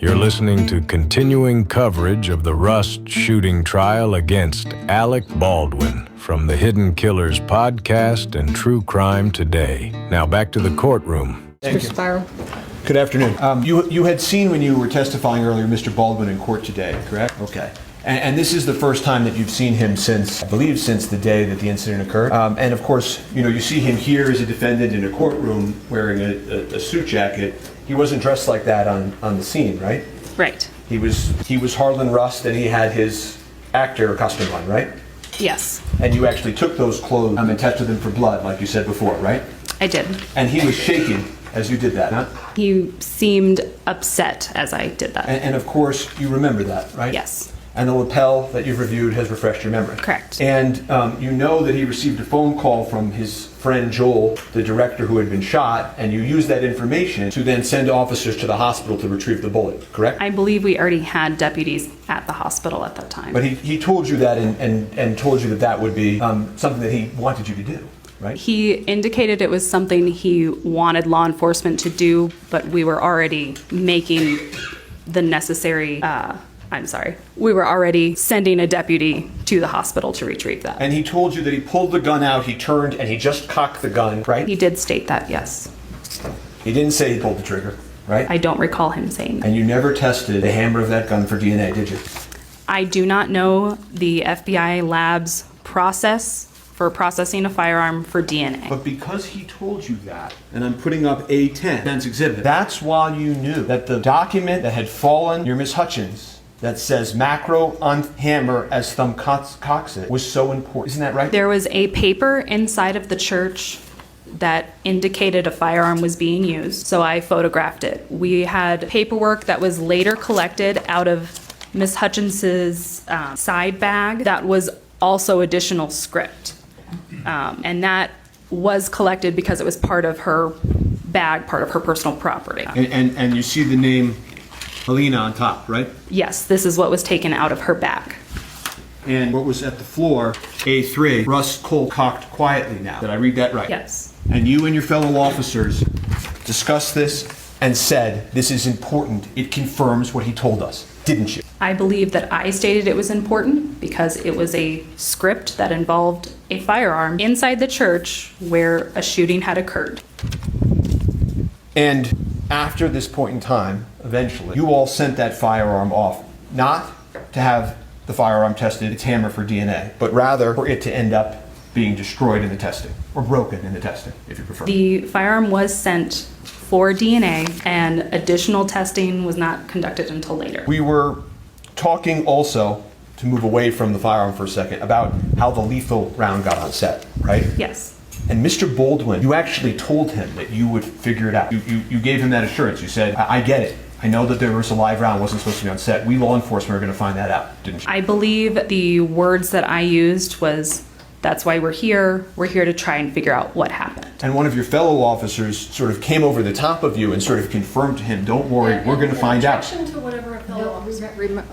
You're listening to continuing coverage of the Rust shooting trial against Alec Baldwin from the Hidden Killers podcast and True Crime Today. Now back to the courtroom. Thank you. Spiral. Good afternoon. You had seen when you were testifying earlier Mr. Baldwin in court today, correct? Okay. And this is the first time that you've seen him since, I believe, since the day that the incident occurred. And of course, you see him here as a defendant in a courtroom wearing a suit jacket. He wasn't dressed like that on the scene, right? Right. He was Harlan Rust, and he had his actor costume on, right? Yes. And you actually took those clothes and tested them for blood, like you said before, right? I did. And he was shaking as you did that, huh? He seemed upset as I did that. And of course, you remember that, right? Yes. And the lapel that you've reviewed has refreshed your memory. Correct. And you know that he received a phone call from his friend Joel, the director who had been shot, and you used that information to then send officers to the hospital to retrieve the bullet, correct? I believe we already had deputies at the hospital at that time. But he told you that and told you that that would be something that he wanted you to do, right? He indicated it was something he wanted law enforcement to do, but we were already making the necessary... We were already sending a deputy to the hospital to retrieve that. And he told you that he pulled the gun out, he turned, and he just cocked the gun, right? He did state that, yes. He didn't say he pulled the trigger, right? I don't recall him saying that. And you never tested the hammer of that gun for DNA, did you? I do not know the FBI lab's process for processing a firearm for DNA. But because he told you that, and I'm putting up A10, defense exhibit, that's why you knew that the document that had fallen near Miss Hutchins that says macro on hammer as thumb cocks it was so important. Isn't that right? There was a paper inside of the church that indicated a firearm was being used, so I photographed it. We had paperwork that was later collected out of Miss Hutchins's side bag that was also additional script. And that was collected because it was part of her bag, part of her personal property. And you see the name Halyna on top, right? Yes, this is what was taken out of her bag. And what was at the floor, A3, Rust Cole cocked quietly now. Did I read that right? Yes. And you and your fellow officers discussed this and said, this is important. It confirms what he told us, didn't you? I believe that I stated it was important because it was a script that involved a firearm inside the church where a shooting had occurred. And after this point in time, eventually, you all sent that firearm off, not to have the firearm tested, its hammer for DNA, but rather for it to end up being destroyed in the testing, or broken in the testing, if you prefer. The firearm was sent for DNA, and additional testing was not conducted until later. We were talking also, to move away from the firearm for a second, about how the lethal round got on set, right? Yes. And Mr. Baldwin, you actually told him that you would figure it out. You gave him that assurance. You said, I get it. I know that there was a live round, wasn't supposed to be on set. We law enforcement are going to find that out, didn't you? I believe the words that I used was, that's why we're here. We're here to try and figure out what happened. And one of your fellow officers sort of came over the top of you and sort of confirmed to him, don't worry, we're going to find out. Objection to whatever a fellow officer...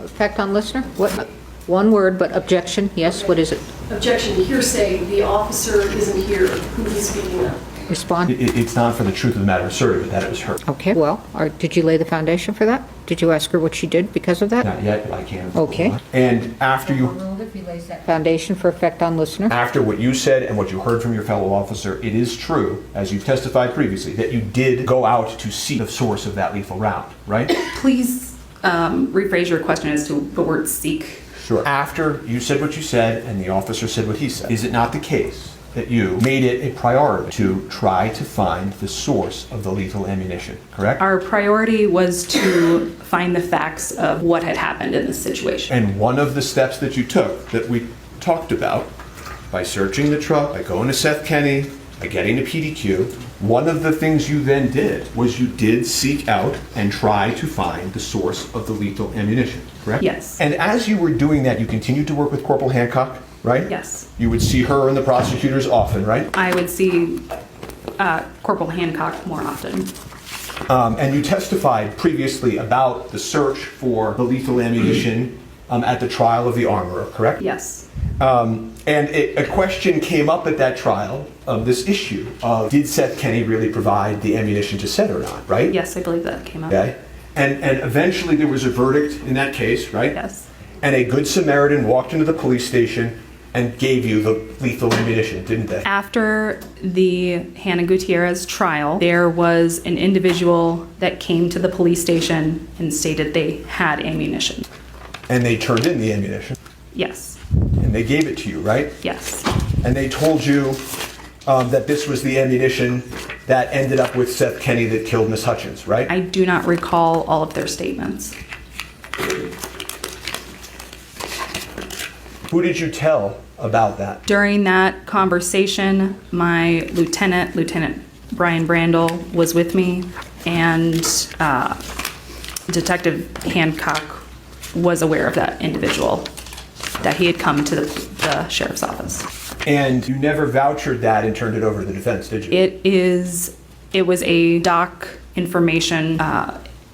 Effect on listener? What? One word, but objection, yes, what is it? Objection to hearsay, the officer isn't here, who he's speaking of. Respond. It's not for the truth of the matter asserted, but that it was her. Okay, well, did you lay the foundation for that? Did you ask her what she did because of that? Not yet, but I can. Okay. And after you... If he lays that foundation for effect on listener? After what you said and what you heard from your fellow officer, it is true, as you've testified previously, that you did go out to seek the source of that lethal round, right? Please rephrase your question as to the word seek. Sure. After you said what you said and the officer said what he said, is it not the case that you made it a priority to try to find the source of the lethal ammunition, correct? Our priority was to find the facts of what had happened in this situation. And one of the steps that you took that we talked about, by searching the truck, by going to Seth Kenny, by getting a PDQ, one of the things you then did was you did seek out and try to find the source of the lethal ammunition, correct? Yes. And as you were doing that, you continued to work with Corporal Hancock, right? Yes. You would see her and the prosecutors often, right? I would see Corporal Hancock more often. And you testified previously about the search for the lethal ammunition at the trial of the armorer, correct? Yes. And a question came up at that trial of this issue of did Seth Kenny really provide the ammunition to Seth or not, right? Yes, I believe that came up. Okay. And eventually there was a verdict in that case, right? Yes. And a Good Samaritan walked into the police station and gave you the lethal ammunition, didn't they? After the Hannah Gutierrez trial, there was an individual that came to the police station and stated they had ammunition. And they turned in the ammunition. Yes. And they gave it to you, right? Yes. And they told you that this was the ammunition that ended up with Seth Kenny that killed Miss Hutchins, right? I do not recall all of their statements. Who did you tell about that? During that conversation, my Lieutenant Brian Brandel, was with me, and Detective Hancock was aware of that individual, that he had come to the sheriff's office. And you never vouchered that and turned it over to the defense, did you? It was a doc information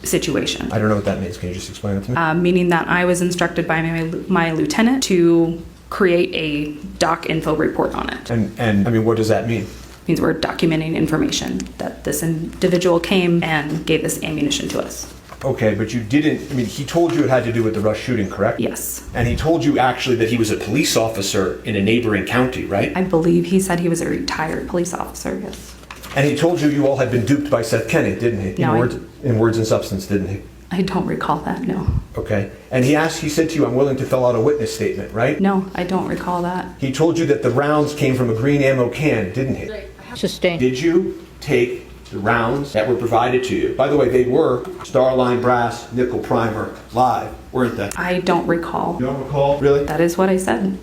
situation. I don't know what that means. Can you just explain it to me? Meaning that I was instructed by my lieutenant to create a doc info report on it. And I mean, what does that mean? It means we're documenting information that this individual came and gave this ammunition to us. Okay, but you didn't, I mean, he told you it had to do with the Rush shooting, correct? Yes. And he told you actually that he was a police officer in a neighboring county, right? I believe he said he was a retired police officer, yes. And he told you all had been duped by Seth Kenny, didn't he? No, In words and substance, didn't he? I don't recall that, no. Okay. And he said to you, I'm willing to fill out a witness statement, right? No, I don't recall that. He told you that the rounds came from a green ammo can, didn't he? Sustained. Did you take the rounds that were provided to you? By the way, they were Starline brass nickel primer live, weren't they? I don't recall. You don't recall? Really? That is what I said.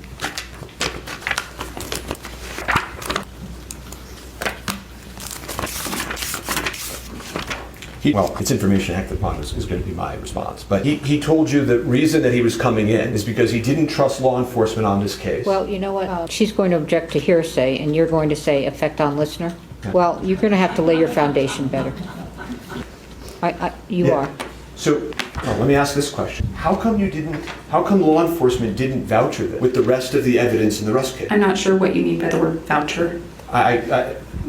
Well, it's information acted upon is going to be my response. But he told you the reason that he was coming in is because he didn't trust law enforcement on this case. Well, you know what? She's going to object to hearsay, and you're going to say effect on listener? Well, you're going to have to lay your foundation better. You Yeah. are. So, let me ask this question. How come law enforcement didn't voucher this with the rest of the evidence in the Rust case? I'm not sure what you mean by the word voucher.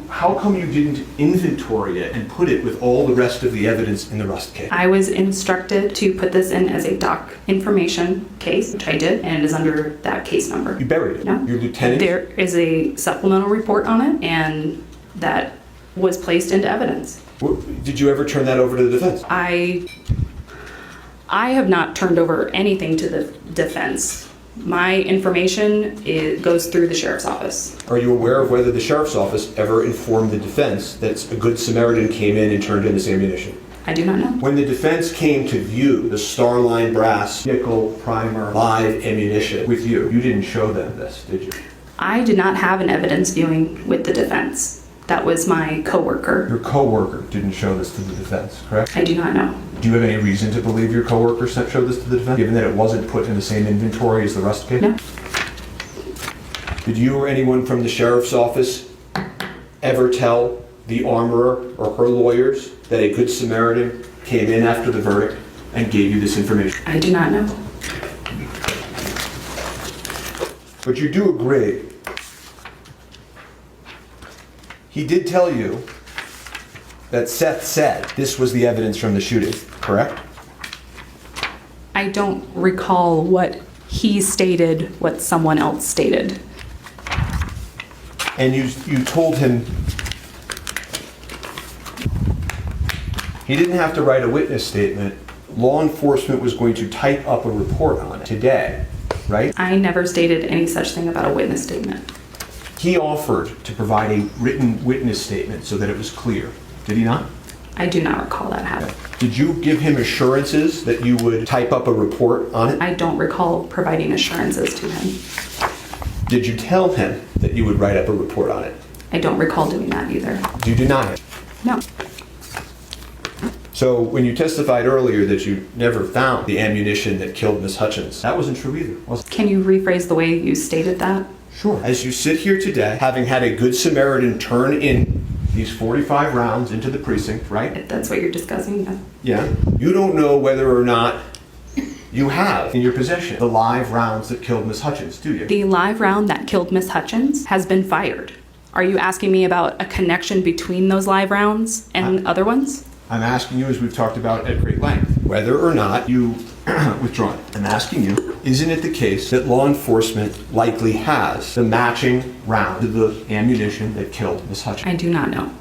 How come you didn't inventory it and put it with all the rest of the evidence in the Rust case? I was instructed to put this in as a doc information case, which I did, and it is under that case number. You buried it? No. Your lieutenant? There is a supplemental report on it, and that was placed into evidence. Did you ever turn that over to the defense? I have not turned over anything to the defense. My information goes through the sheriff's office. Are you aware of whether the sheriff's office ever informed the defense that a Good Samaritan came in and turned in this ammunition? I do not know. When the defense came to view the Starline brass nickel primer live ammunition with you, you didn't show them this, did you? I did not have an evidence viewing with the defense. That was my coworker. Your coworker didn't show this to the defense, correct? I do not know. Do you have any reason to believe your coworker showed this to the defense, given that it wasn't put in the same inventory as the Rust case? No. Did you or anyone from the sheriff's office ever tell the armorer or her lawyers that a Good Samaritan came in after the verdict and gave you this information? I do not know. But you do agree. He did tell you that Seth said this was the evidence from the shooting, correct? I don't recall what he stated, what someone else stated. And you told him he didn't have to write a witness statement. Law enforcement was going to type up a report on it today, right? I never stated any such thing about a witness statement. He offered to provide a written witness statement so that it was clear. Did he not? I do not recall that happening. Did you give him assurances that you would type up a report on it? I don't recall providing assurances to him. Did you tell him that you would write up a report on it? I don't recall doing that either. Do you deny it? No. So when you testified earlier that you never found the ammunition that killed Miss Hutchins, that wasn't true either, was it? Can you rephrase the way you stated that? Sure. As you sit here today, having had a Good Samaritan turn in these 45 rounds into the precinct, right? If that's what you're discussing, yeah. Yeah. You don't know whether or not you have in your possession the live rounds that killed Miss Hutchins, do you? The live round that killed Miss Hutchins has been fired. Are you asking me about a connection between those live rounds and other ones? I'm asking you, as we've talked about at great length, whether or not you withdraw it. I'm asking you, isn't it the case that law enforcement likely has the matching round of the ammunition that killed Ms. Hutchins? I do not know.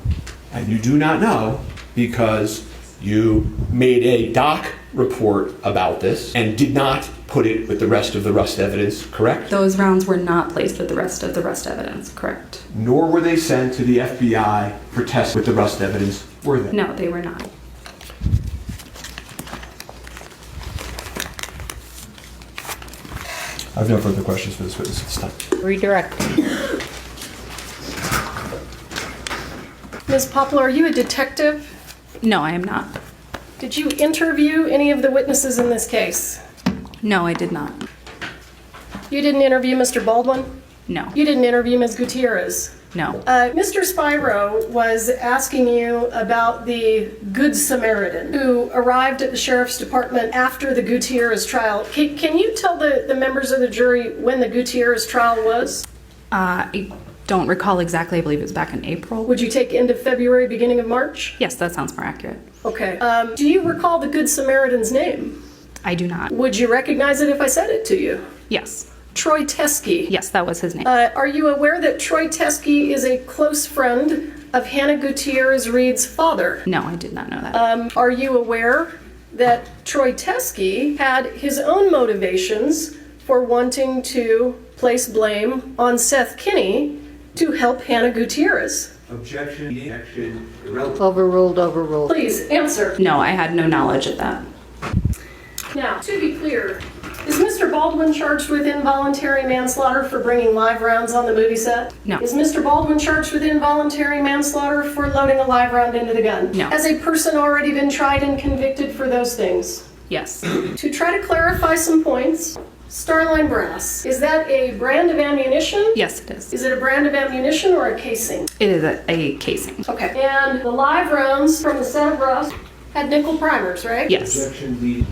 And you do not know because you made a doc report about this and did not put it with the rest of the rust evidence, correct? Those rounds were not placed with the rest of the rust evidence, correct? Nor were they sent to the FBI for tests with the rust evidence, were they? No, they were not. I have no further questions for this witness at this time. Redirect. Ms. Poplar, are you a detective? No, I am not. Did you interview any of the witnesses in this case? No, I did not. You didn't interview Mr. Baldwin? No. You didn't interview Ms. Gutierrez? No. Mr. Spyro was asking you about the Good Samaritan who arrived at the Sheriff's Department after the Gutierrez trial. Can you tell the members of the jury when the Gutierrez trial was? I don't recall exactly. I believe it was back in April. Would you take end of February, beginning of March? Yes, that sounds more accurate. Okay. Do you recall the Good Samaritan's name? I do not. Would you recognize it if I said it to you? Yes. Troy Teskey. Yes, that was his name. Are you aware that Troy Teskey is a close friend of Hannah Gutierrez Reed's father? No, I did not know that. Are you aware that Troy Teskey had his own motivations for wanting to place blame on Seth Kinney to help Hannah Gutierrez? Objection, irrelevant. Overruled. Please answer. No, I had no knowledge of that. Now, to be clear, is Mr. Baldwin charged with involuntary manslaughter for bringing live rounds on the movie set? No. Is Mr. Baldwin charged with involuntary manslaughter for loading a live round into the gun? No. Has a person already been tried and convicted for those things? Yes. To try to clarify some points, Starline Brass, is that a brand of ammunition? Yes, it is. Is it a brand of ammunition or a casing? It is a casing. Okay. And the live rounds from the set of Rust had nickel primers, right? Yes. Objection, lead.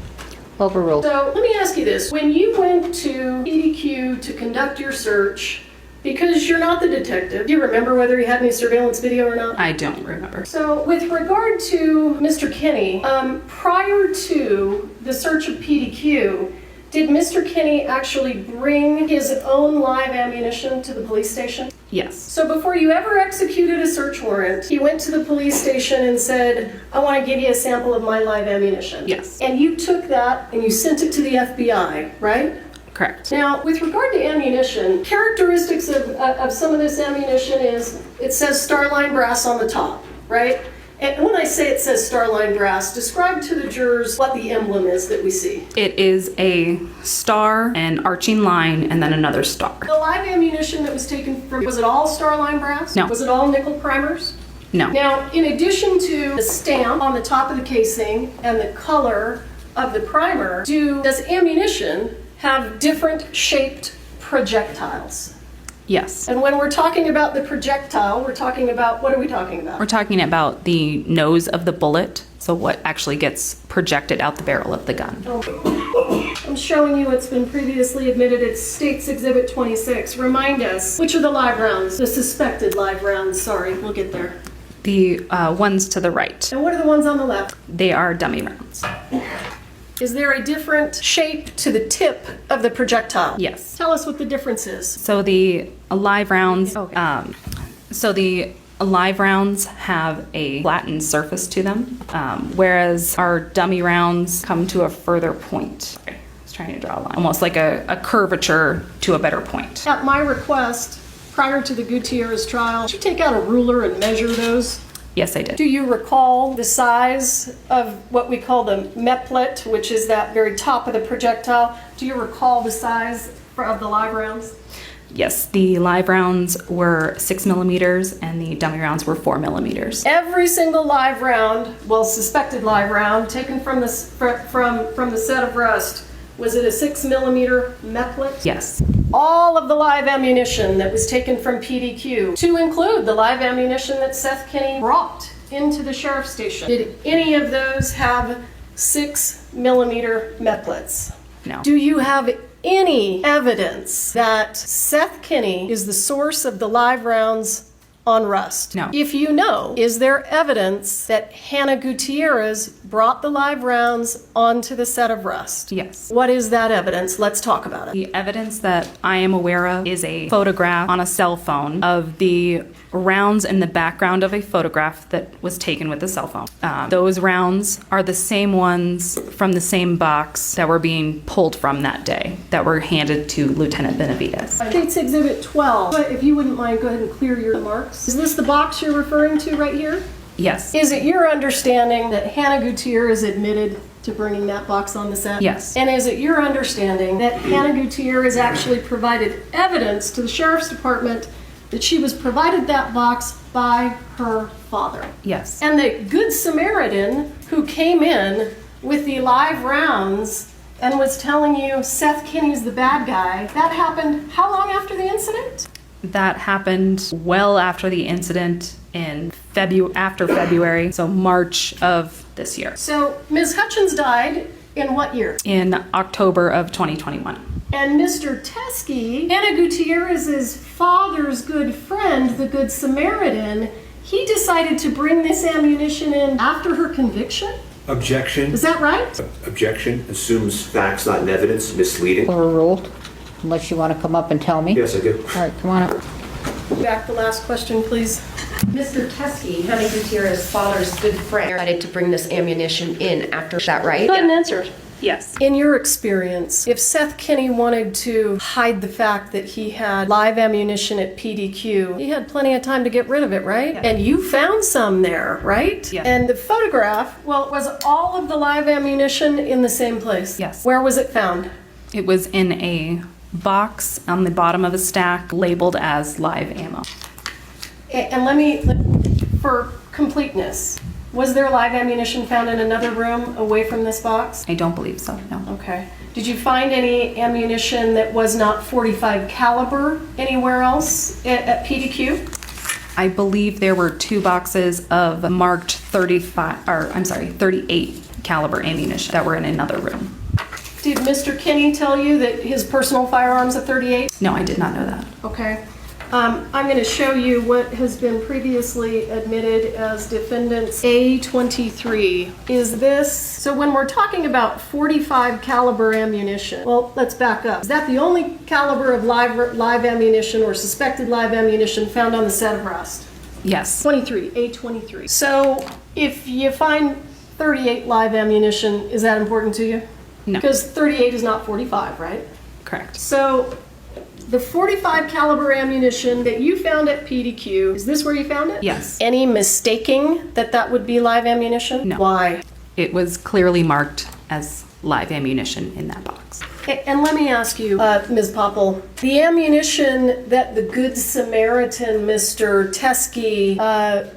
Overruled. So let me ask you this. When you went to PDQ to conduct your search, because you're not the detective, do you remember whether he had any surveillance video or not? I don't remember. So with regard to Mr. Kinney, prior to the search of PDQ, did Mr. Kinney actually bring his own live ammunition to the police station? Yes. So before you ever executed a search warrant, he went to the police station and said, I want to give you a sample of my live ammunition. Yes. And you took that and you sent it to the FBI, right? Correct. Now, with regard to ammunition, characteristics of some of this ammunition is it says Starline Brass on the top, right? And when I say it says Starline Brass, describe to the jurors what the emblem is that we see. It is a star, an arching line, and then another star. The live ammunition that was taken from, was it all Starline Brass? No. Was it all nickel primers? No. Now, in addition to the stamp on the top of the casing and the color of the primer, does ammunition have different shaped projectiles? Yes. And when we're talking about the projectile, we're talking about, what are we talking about? We're talking about the nose of the bullet, so what actually gets projected out the barrel of the gun. I'm showing you what's been previously admitted. It's State's Exhibit 26. Remind us, which are the live rounds? The suspected live rounds. Sorry, we'll get there. The ones to the right, And what are the ones on the left? they are dummy rounds. Is there a different shape to the tip of the projectile? Yes. Tell us what the difference is. So the live rounds, have a flattened surface to them, whereas our dummy rounds come to a further point. I was trying to draw a line, almost like a curvature to a better point. At my request, prior to the Gutierrez trial, did you take out a ruler and measure those? Yes, I did. Do you recall the size of what we call the meplet, which is that very top of the projectile? Do you recall the size of the live rounds? Yes, the live rounds were 6 millimeters and the dummy rounds were 4 millimeters. Every single live round, well, suspected live round, taken from the set of Rust, was it a 6 millimeter meplet? Yes. All of the live ammunition that was taken from PDQ, to include the live ammunition that Seth Kinney brought into the sheriff's station, did any of those have 6 millimeter meplets? No. Do you have any evidence that Seth Kinney is the source of the live rounds on rust? No. If you know, is there evidence that Hannah Gutierrez brought the live rounds onto the set of Rust? Yes. What is that evidence? Let's talk about it. The evidence that I am aware of is a photograph on a cell phone of the rounds in the background of a photograph that was taken with a cell phone. Those rounds are the same ones from the same box that were being pulled from that day that were handed to Lieutenant Benavides. State's Exhibit 12. If you wouldn't mind, go ahead and clear your marks. Is this the box you're referring to right here? Yes. Is it your understanding that Hannah Gutierrez admitted to bringing that box on the set? Yes. And is it your understanding that Hannah Gutierrez actually provided evidence to the Sheriff's Department that she was provided that box by her father? Yes. And the Good Samaritan who came in with the live rounds and was telling you Seth Kinney's the bad guy, that happened how long after the incident? That happened well after the incident in after February, so March of this year. So Ms. Hutchins died in what year? In October of 2021. And Mr. Teskey, Hannah Gutierrez's father's good friend, the Good Samaritan, he decided to bring this ammunition in after her conviction? Objection. Is that right? Objection. Assumes facts, not evidence. Misleading. Overruled, unless you want to come up and tell me. Yes, I do. All right, come on up. Back the last question, please. Mr. Teskey, Hannah Gutierrez's father's good friend, decided to bring this ammunition in after, is that right? Go ahead and answer. Yes. In your experience, if Seth Kinney wanted to hide the fact that he had live ammunition at PDQ, he had plenty of time to get rid of it, right? Yeah. And you found some there, right? Yeah. And the photograph, well, was all of the live ammunition in the same place? Yes. Where was it found? It was in a box on the bottom of a stack labeled as live ammo. And for completeness, was there live ammunition found in another room away from this box? I don't believe so, no. Okay. Did you find any ammunition that was not .45 caliber anywhere else at PDQ? I believe there were 2 boxes of marked 38 caliber ammunition that were in another room. Did Mr. Kinney tell you that his personal firearm's a .38? No, I did not know that. Okay. I'm going to show you what has been previously admitted as defendant's A23. Is this, so when we're talking about .45 caliber ammunition, well, let's back up. Is that the only caliber of live ammunition or suspected live ammunition found on the set of Rust? Yes. A23. So if you find 38 live ammunition, is that important to you? No. Because 38 is not 45, right? Correct. So the .45 caliber ammunition that you found at PDQ, is this where you found it? Yes. Any mistaking that would be live ammunition? No. Why? It was clearly marked as live ammunition in that box. And let me ask you, Ms. Popple, the ammunition that the Good Samaritan, Mr. Teskey,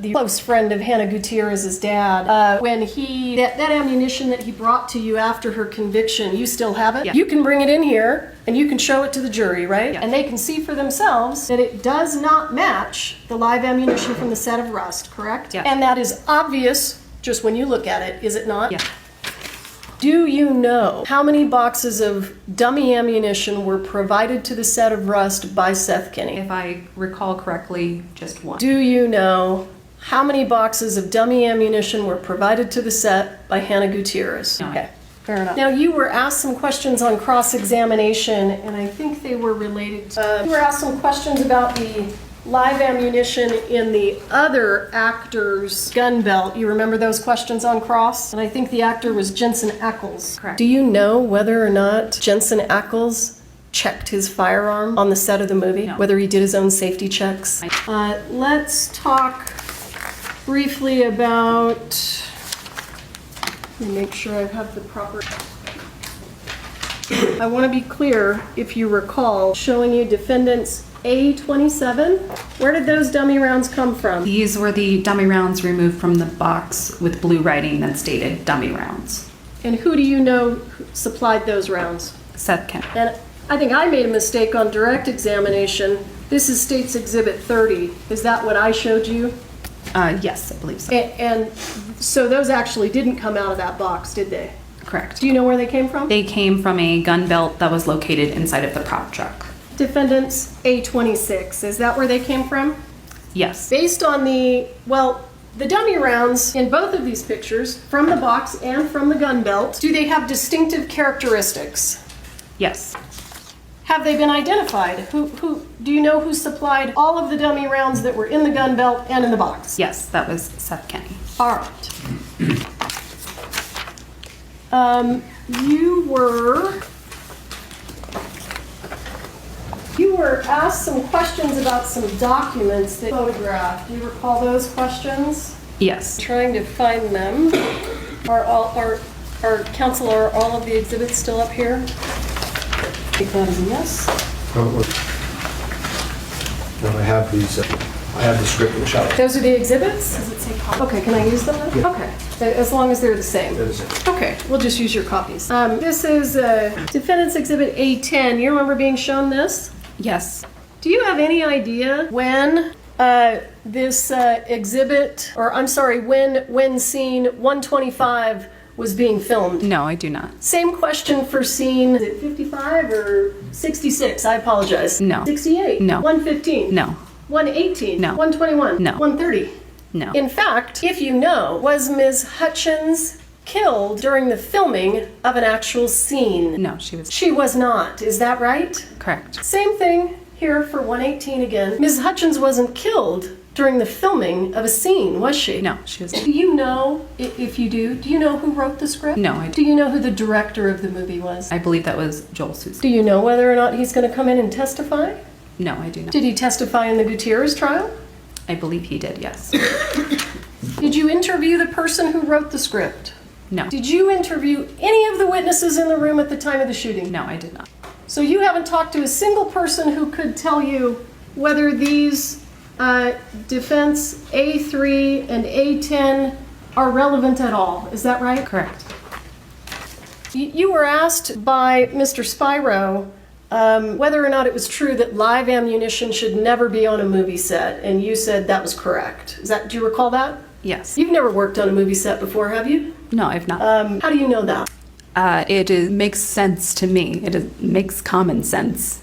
the close friend of Hannah Gutierrez's dad, when that ammunition that he brought to you after her conviction, you still have it? Yeah. You can bring it in here and you can show it to the jury, right? Yeah. And they can see for themselves that it does not match the live ammunition from the set of Rust, correct? Yeah. And that is obvious just when you look at it, is it not? Yeah. Do you know how many boxes of dummy ammunition were provided to the set of Rust by Seth Kinney? If I recall correctly, just one. Do you know how many boxes of dummy ammunition were provided to the set by Hannah Gutierrez? No. Okay, fair enough. Now, you were asked some questions on cross-examination, and I think they were related to... you were asked some questions about the live ammunition in the other actor's gun belt. You remember those questions on cross? And I think the actor was Jensen Ackles. Correct. Do you know whether or not Jensen Ackles checked his firearm on the set of the movie? No. Whether he did his own safety checks? Let's talk briefly about... Let me make sure I have the proper... I want to be clear, if you recall, showing you defendants A27. Where did those dummy rounds come from? These were the dummy rounds removed from the box with blue writing that stated dummy rounds. And who do you know supplied those rounds? Seth Kemp. And I think I made a mistake on direct examination. This is State's Exhibit 30. Is that what I showed you? Yes, I believe so. And so those actually didn't come out of that box, did they? Correct. Do you know where they came from? They came from a gun belt that was located inside of the prop truck. Defendants A26. Is that where they came from? Yes. Based on the dummy rounds in both of these pictures, from the box and from the gun belt, do they have distinctive characteristics? Yes. Have they been identified? Who do you know who supplied all of the dummy rounds that were in the gun belt and in the box? Yes, that was Seth Kenny. All right. You were asked some questions about some documents that you photographed. Do you recall those questions? Yes. Trying to find them. Are counsel, are all of the exhibits still up here? Yes. No, I have these. I have the script and shot. Those are the exhibits? Does it say copy? Okay, can I use them? Yeah. Okay, as long as they're the same. That is it. Okay, we'll just use your copies. This is Defendant's Exhibit A10. You remember being shown this? Yes. Do you have any idea when this exhibit, or I'm sorry, when scene 125 was being filmed? No, I do not. Same question for scene, is it 55 or 66? I apologize. No. 68? No. 115? No. 118? No. 121? No. 130? No. In fact, if you know, was Ms. Hutchins killed during the filming of an actual scene? No, she was She was not. Is that right? correct. Same thing here for 118 again. Ms. Hutchins wasn't killed during the filming of a scene, was she? No, she was. Do you know, if you do you know who wrote the script? No, I Do you know who the director of the movie was? I believe that was Joel Sousa. Do you know whether or not he's going to come in and testify? No, I do not. Did he testify in the Gutierrez trial? I believe he did, yes. Did you interview the person who wrote the script? No. Did you interview any of the witnesses in the room at the time of the shooting? No, I did not. So you haven't talked to a single person who could tell you whether these defense A3 and A10 are relevant at all. Is that right? Correct. You were asked by Mr. Spyro whether or not it was true that live ammunition should never be on a movie set, and you said that was correct. Do you recall that? Yes. You've never worked on a movie set before, have you? No, I've not. How do you know that? Makes sense to me. Makes common sense.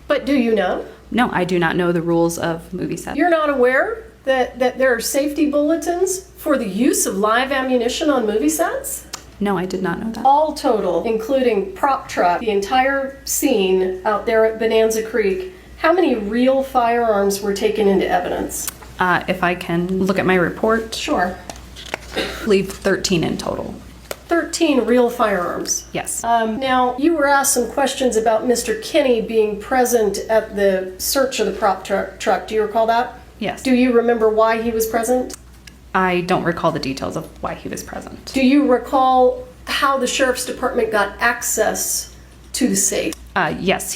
But do you know? No, I do not know the rules of movie sets. You're not aware that there are safety bulletins for the use of live ammunition on movie sets? No, I did not know that. All total, including prop truck, the entire scene out there at Bonanza Creek, how many real firearms were taken into evidence? If I can look at my report, Sure. I believe 13 in total. 13 real firearms. Yes. Now, you were asked some questions about Mr. Kinney being present at the search of the prop truck. Do you recall that? Yes. Do you remember why he was present? I don't recall the details of why he was present. Do you recall how the sheriff's department got access to the safe? Yes,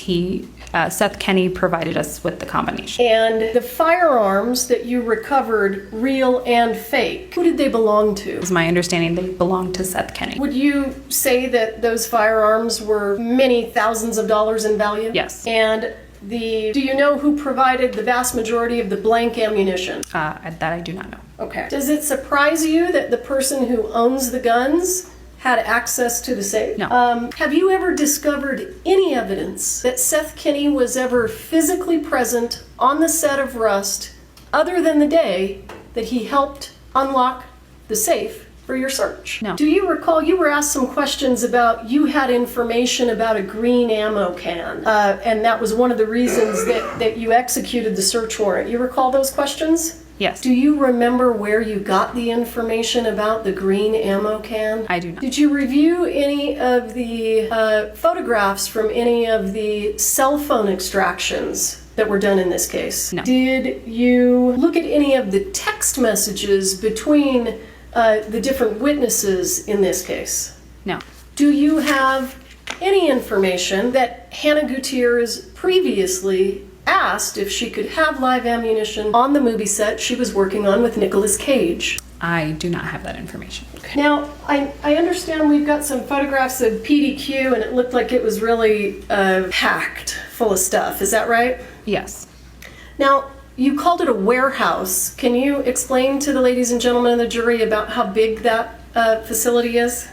Seth Kenny provided us with the combination. And the firearms that you recovered, real and fake, who did they belong to? It's my understanding they belonged to Seth Kenny. Would you say that those firearms were many thousands of dollars in value? Yes. And do you know who provided the vast majority of the blank ammunition? That I do not know. Okay. Does it surprise you that the person who owns the guns had access to the safe? No. Have you ever discovered any evidence that Seth Kenny was ever physically present on the set of Rust other than the day that he helped unlock the safe for your search? No. Do you recall you were asked some questions about you had information about a green ammo can, and that was one of the reasons that you executed the search warrant. You recall those questions? Yes. Do you remember where you got the information about the green ammo can? I do not. Did you review any of the photographs from any of the cell phone extractions that were done in this case? No. Did you look at any of the text messages between the different witnesses in this case? No. Do you have any information that Hannah Gutierrez previously asked if she could have live ammunition on the movie set she was working on with Nicolas Cage? I do not have that information. Now, I understand we've got some photographs of PDQ and it looked like it was really packed full of stuff. Is that right? Yes. Now, you called it a warehouse. Can you explain to the ladies and gentlemen of the jury about how big that facility is?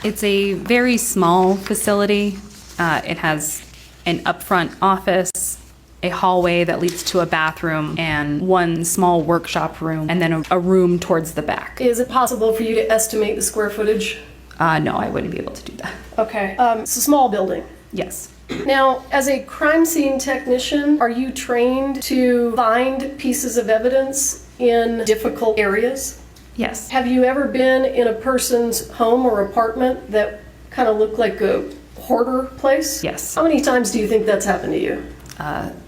It's a very small facility. It has an upfront office, a hallway that leads to a bathroom and one small workshop room and then a room towards the back. Is it possible for you to estimate the square footage? No, I wouldn't be able to do that. Okay, it's a small building. Yes. Now, as a crime scene technician, are you trained to find pieces of evidence in difficult areas? Yes. Have you ever been in a person's home or apartment that kind of looked like a hoarder place? Yes. How many times do you think that's happened to you?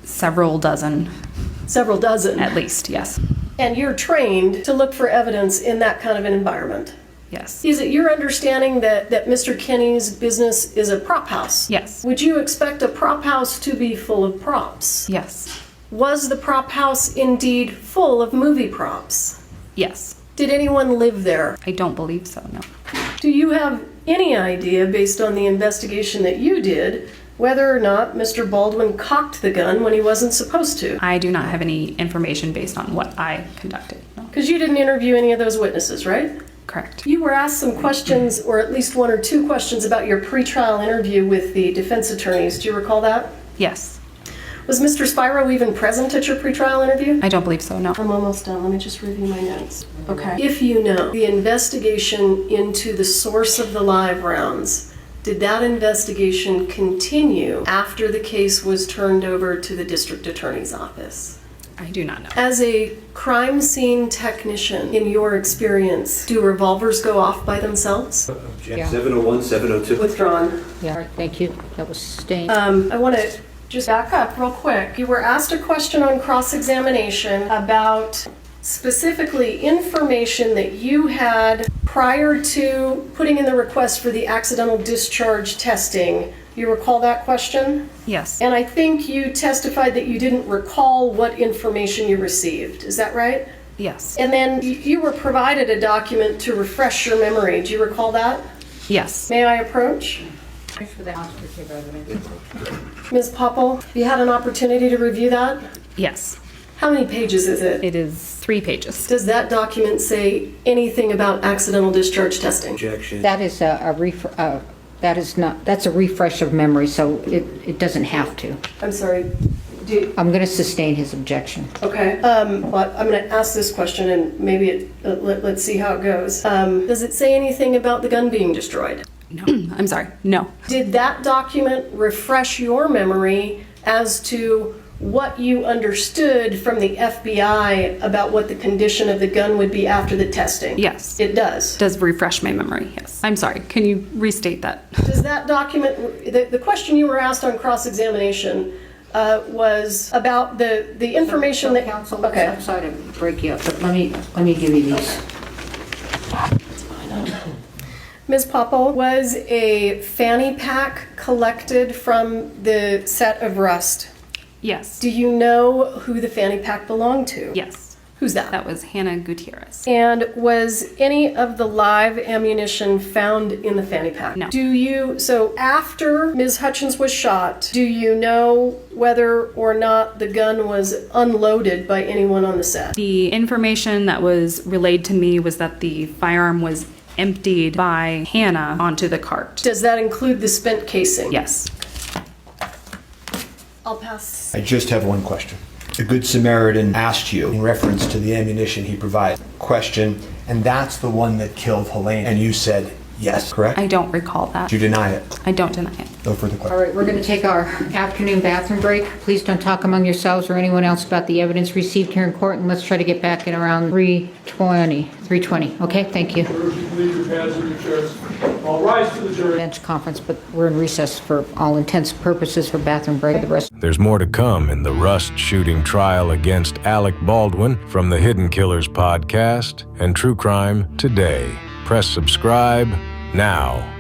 Several dozen, Several dozen. at least, yes. And you're trained to look for evidence in that kind of an environment. Yes. Is it your understanding that Mr. Kenny's business is a prop house? Yes. Would you expect a prop house to be full of props? Yes. Was the prop house indeed full of movie props? Yes. Did anyone live there? I don't believe so, no. Do you have any idea, based on the investigation that you did, whether or not Mr. Baldwin cocked the gun when he wasn't supposed to? I do not have any information based on what I conducted, no. Because you didn't interview any of those witnesses, right? Correct. You were asked some questions, or at least one or two questions, about your pretrial interview with the defense attorneys. Do you recall that? Yes. Was Mr. Spiro even present at your pretrial interview? I don't believe so, no. I'm almost done. Let me just review my notes. Okay. If you know the investigation into the source of the live rounds, did that investigation continue after the case was turned over to the district attorney's office? I do not know. As a crime scene technician, in your experience, do revolvers go off by themselves? Yeah. 701, 702. Withdrawn. Yeah, all right, thank you. That was sustained. I want to just back up real quick. You were asked a question on cross-examination about specifically information that you had prior to putting in the request for the accidental discharge testing. You recall that question? Yes. And I think you testified that you didn't recall what information you received. Is that right? Yes. And then you were provided a document to refresh your memory. Do you recall that? Yes. May I approach? Ms. Popple, have you had an opportunity to review that? Yes. How many pages is it? It is 3 pages. Does that document say anything about accidental discharge testing? Objection. That is that's a refresh of memory, so it doesn't have to. I'm sorry. I'm going to sustain his objection. Okay. But I'm going to ask this question and maybe let's see how it goes. Does it say anything about the gun being destroyed? No. I'm sorry. No. Did that document refresh your memory as to what you understood from the FBI about what the condition of the gun would be after the testing? Yes. It does. Does refresh my memory, yes. I'm sorry. Can you restate that? Does that document, the question you were asked on cross-examination was about the information that... Counsel, Okay. I'm sorry to break you up, but let me give you these. Ms. Popple, was a fanny pack collected from the set of Rust? Yes. Do you know who the fanny pack belonged to? Yes. Who's that? That was Hannah Gutierrez. And was any of the live ammunition found in the fanny pack? No. So after Ms. Hutchins was shot, do you know whether or not the gun was unloaded by anyone on the set? The information that was relayed to me was that the firearm was emptied by Hannah onto the cart. Does that include the spent casing? Yes. I'll pass. I just have one question. The Good Samaritan asked you in reference to the ammunition he provided. Question, and that's the one that killed Halyna. And you said yes, correct? I don't recall that. You deny it? I don't deny it. No further questions. All right, we're going to take our afternoon bathroom break. Please don't talk among yourselves or anyone else about the evidence received here in court, and let's try to get back at around 3:20. Okay, thank you. Leave your pads in your chairs. I'll rise to the jury. Bench conference, but we're in recess for all intents and purposes for bathroom break. The rest. There's more to come in the Rust shooting trial against Alec Baldwin from the Hidden Killers podcast and True Crime Today. Press subscribe now.